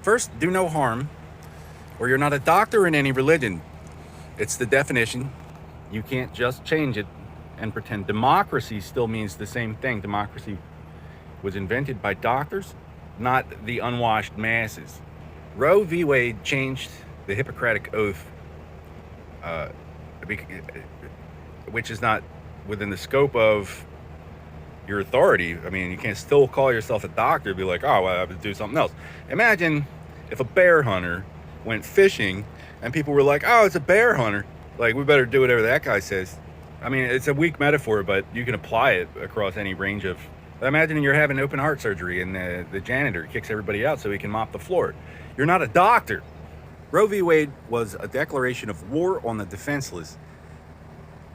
First, do no harm, or you're not a doctor in any religion. It's the definition. You can't just change it and pretend. Democracy still means the same thing. Democracy was invented by doctors, not the unwashed masses. Roe v. Wade changed the Hippocratic Oath, uh, which is not within the scope of your authority. I mean, you can't still call yourself a doctor and be like, oh, well, I have to do something else. Imagine if a bear hunter went fishing and people were like, oh, it's a bear hunter. Like, we better do whatever that guy says. I mean, it's a weak metaphor, but you can apply it across any range of... Imagine you're having open heart surgery and the janitor kicks everybody out so he can mop the floor. You're not a doctor. Roe v. Wade was a declaration of war on the defenseless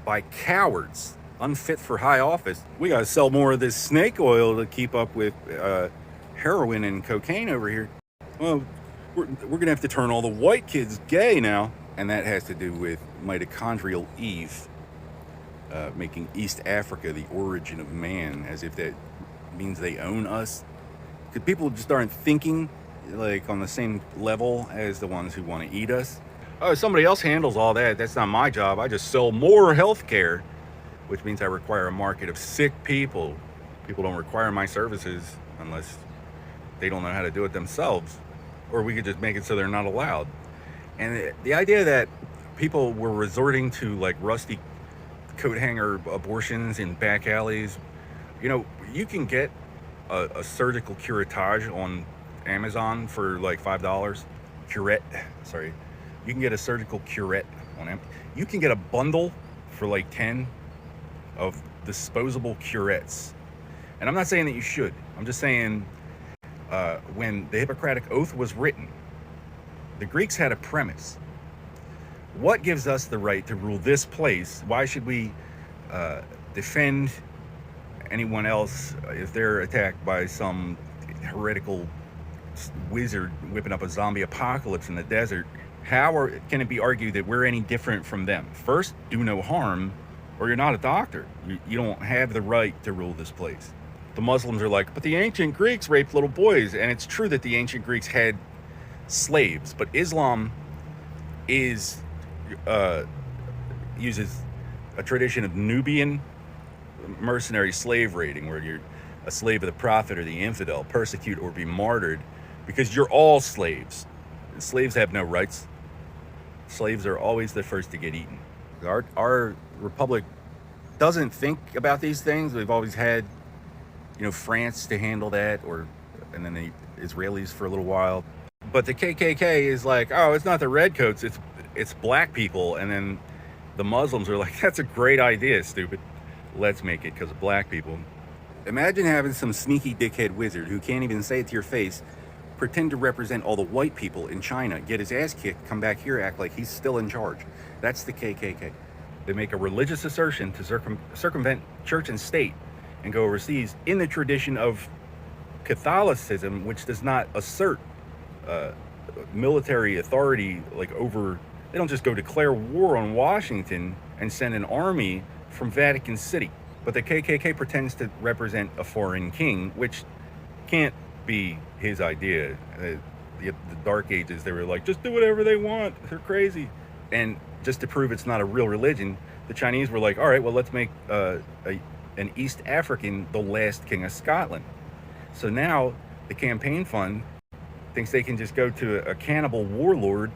by cowards unfit for high office. We got to sell more of this snake oil to keep up with heroin and cocaine over here. Well, we're going to have to turn all the white kids gay now. And that has to do with mitochondrial Eve, making East Africa the origin of man, as if that means they own us. Because people just aren't thinking like on the same level as the ones who want to eat us. Oh, somebody else handles all that. That's not my job. I just sell more health care, which means I require a market of sick people. People don't require my services unless they don't know how to do it themselves. Or we could just make it so they're not allowed. And the idea that people were resorting to like rusty coat hanger abortions in back alleys, you know, you can get a surgical curettage on Amazon for like $5. Sorry. You can get a surgical curette on Amazon. You can get a bundle for like 10 of disposable curettes. And I'm not saying that you should. I'm just saying when the Hippocratic Oath was written, the Greeks had a premise. What gives us the right to rule this place? Why should we defend anyone else if they're attacked by some heretical wizard whipping up a zombie apocalypse in the desert? How can it be argued that we're any different from them? First, do no harm, or you're not a doctor. You don't have the right to rule this place. The Muslims are like, but the ancient Greeks raped little boys. And it's true that the ancient Greeks had slaves, but Islam uses a tradition of Nubian mercenary slave raiding, where you're a slave of the prophet or the infidel, persecute or be martyred, because you're all slaves. Slaves have no rights. Slaves are always the first to get eaten. Our republic doesn't think about these things. We've always had, you know, France to handle that, and then the Israelis for a little while. But the KKK is like, oh, it's not the redcoats, it's black people. And then the Muslims are like, that's a great idea, stupid. Let's make it because of black people. Imagine having some sneaky dickhead wizard who can't even say it to your face pretend to represent all the white people in China, get his ass kicked, come back here, act like he's still in charge. That's the KKK. They make a religious assertion to circumvent church and state and go overseas in the tradition of Catholicism, which does not assert military authority like over... They don't just go declare war on Washington and send an army from Vatican City. But the KKK pretends to represent a foreign king, which can't be his idea. The Dark Ages, they were like, just do whatever they want. They're crazy. And just to prove it's not a real religion, the Chinese were like, all right, well, let's make an East African the last king of Scotland. So now the campaign fund thinks they can just go to a cannibal warlord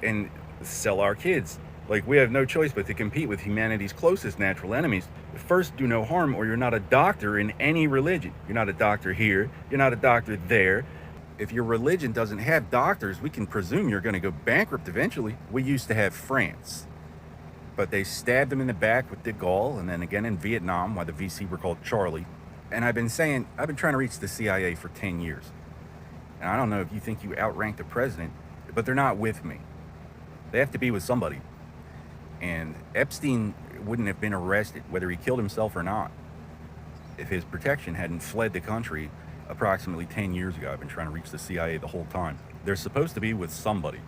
and sell our kids. Like, we have no choice but to compete with humanity's closest natural enemies. First, do no harm, or you're not a doctor in any religion. You're not a doctor here. You're not a doctor there. If your religion doesn't have doctors, we can presume you're going to go bankrupt eventually. We used to have France, but they stabbed them in the back with de Gaulle, and then again in Vietnam, while the VC were called Charlie. And I've been trying to reach the CIA for 10 years. And I don't know if you think you outrank the president, but they're not with me. They have to be with somebody. And Epstein wouldn't have been arrested, whether he killed himself or not, if his protection hadn't fled the country approximately 10 years ago. I've been trying to reach the CIA the whole time. They're supposed to be with somebody.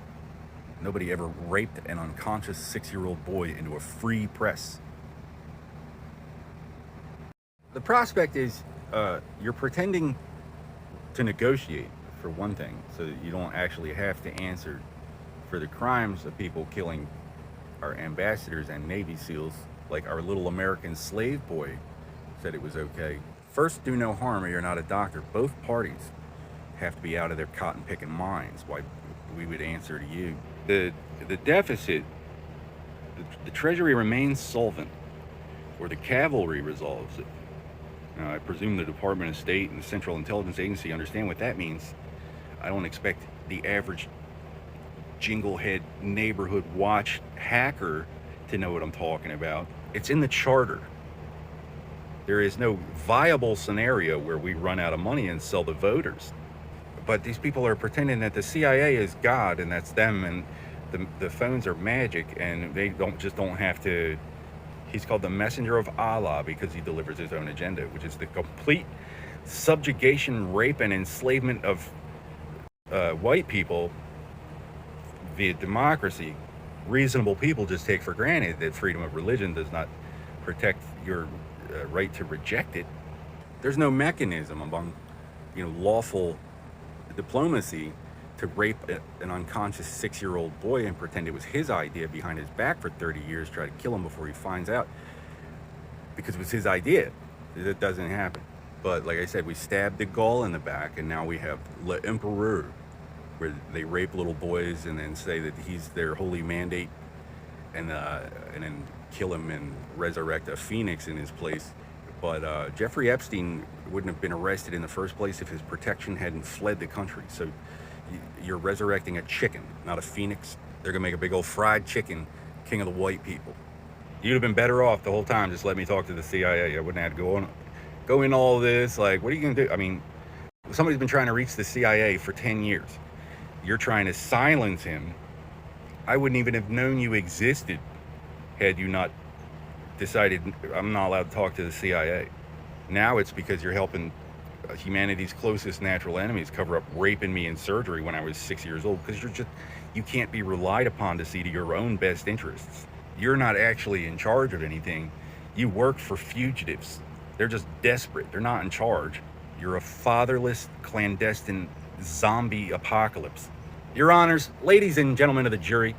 Nobody ever raped an unconscious 6-year-old boy into a free press. The prospect is you're pretending to negotiate for one thing, so that you don't actually have to answer for the crimes of people killing our ambassadors and Navy SEALs, like our little American slave boy said it was okay. First, do no harm or you're not a doctor. Both parties have to be out of their cotton picking minds. Why we would answer to you. The deficit, the Treasury remains solvent, or the cavalry resolves it. Now, I presume the Department of State and the Central Intelligence Agency understand what that means. I don't expect the average jinglehead neighborhood watch hacker to know what I'm talking about. It's in the charter. There is no viable scenario where we run out of money and sell the voters. But these people are pretending that the CIA is God and that's them, and the phones are magic, and they don't have to. He's called the messenger of Allah because he delivers his own agenda, which is the complete subjugation, rape, and enslavement of white people via democracy. Reasonable people just take for granted that freedom of religion does not protect your right to reject it. There's no mechanism among, lawful diplomacy to rape an unconscious 6-year-old boy and pretend it was his idea behind his back for 30 years, try to kill him before he finds out because it was his idea. That doesn't happen. But like I said, we stabbed de Gaulle in the back, and now we have l'Empereur, where they rape little boys and then say that he's their holy mandate, and then kill him and resurrect a phoenix in his place. But Jeffrey Epstein wouldn't have been arrested in the first place if his protection hadn't fled the country. So you're resurrecting a chicken, not a phoenix. They're gonna make a big old fried chicken, king of the white people. You'd have been better off the whole time just let me talk to the CIA. I wouldn't have to go in all this. Like, what are you gonna do? I mean, somebody's been trying to reach the CIA for 10 years. You're trying to silence him. I wouldn't even have known you existed had you not decided I'm not allowed to talk to the CIA. Now it's because you're helping humanity's closest natural enemies cover up raping me in surgery when I was 6 years old, because you can't be relied upon to see to your own best interests. You're not actually in charge of anything. You work for fugitives. They're just desperate. They're not in charge. You're a fatherless, clandestine zombie apocalypse. Your honors, ladies and gentlemen of the jury,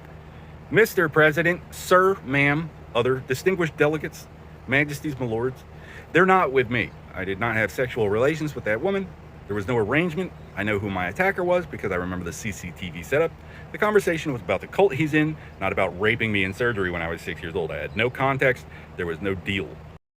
Mr. President, sir, ma'am, other distinguished delegates, majesties, my lords, they're not with me. I did not have sexual relations with that woman. There was no arrangement. I know who my attacker was because I remember the CCTV setup. The conversation was about the cult he's in, not about raping me in surgery when I was 6 years old. I had no context. There was no deal.